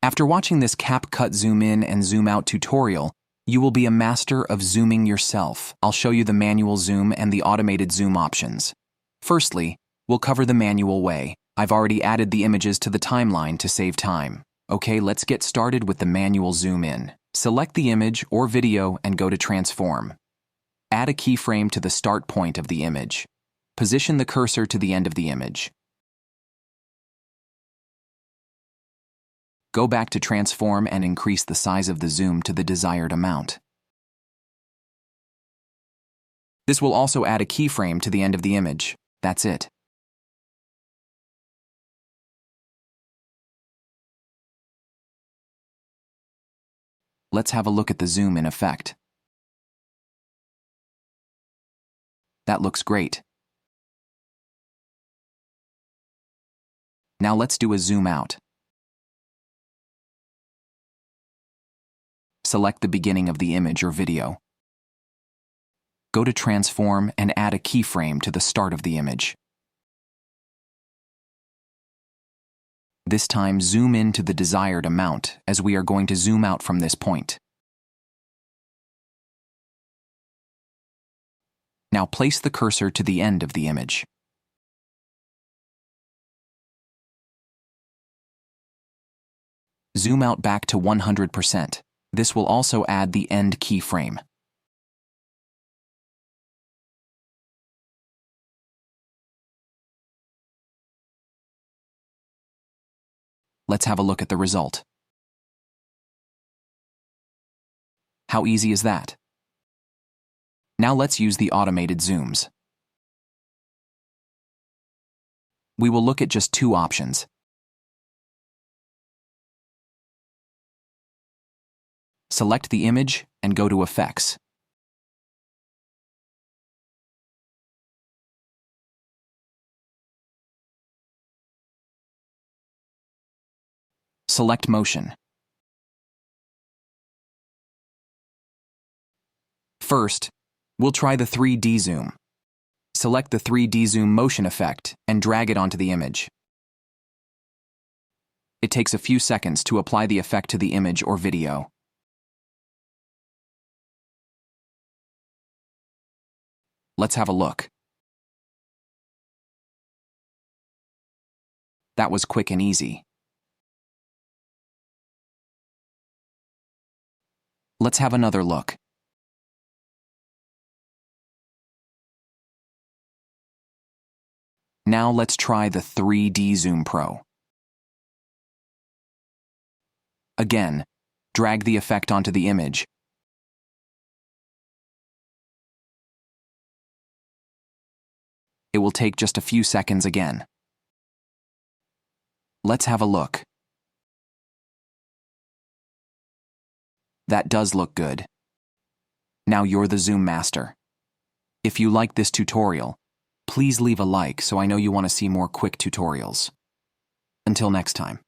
After watching this CapCut zoom in and zoom out tutorial, you will be a master of zooming yourself. I'll show you the manual zoom and the automated zoom options. Firstly, we'll cover the manual way. I've already added the images to the timeline to save time. Okay, let's get started with the manual zoom in. Select the image or video and go to Transform. Add a keyframe to the start point of the image. Position the cursor to the end of the image. Go back to Transform and increase the size of the zoom to the desired amount. This will also add a keyframe to the end of the image. That's it. Let's have a look at the zoom in effect. That looks great. Now let's do a zoom out. Select the beginning of the image or video. Go to Transform and add a keyframe to the start of the image. This time, zoom in to the desired amount, as we are going to zoom out from this point. Now place the cursor to the end of the image. Zoom out back to 100%. This will also add the end keyframe. Let's have a look at the result. How easy is that? Now let's use the automated zooms. We will look at just two options. Select the image and go to Effects. Select Motion. First, we'll try the 3D zoom. Select the 3D zoom motion effect and drag it onto the image. It takes a few seconds to apply the effect to the image or video. Let's have a look. That was quick and easy. Let's have another look. Now let's try the 3D Zoom Pro. Again, drag the effect onto the image. It will take just a few seconds again. Let's have a look. That does look good. Now you're the Zoom master. If you like this tutorial, please leave a like so I know you want to see more quick tutorials. Until next time.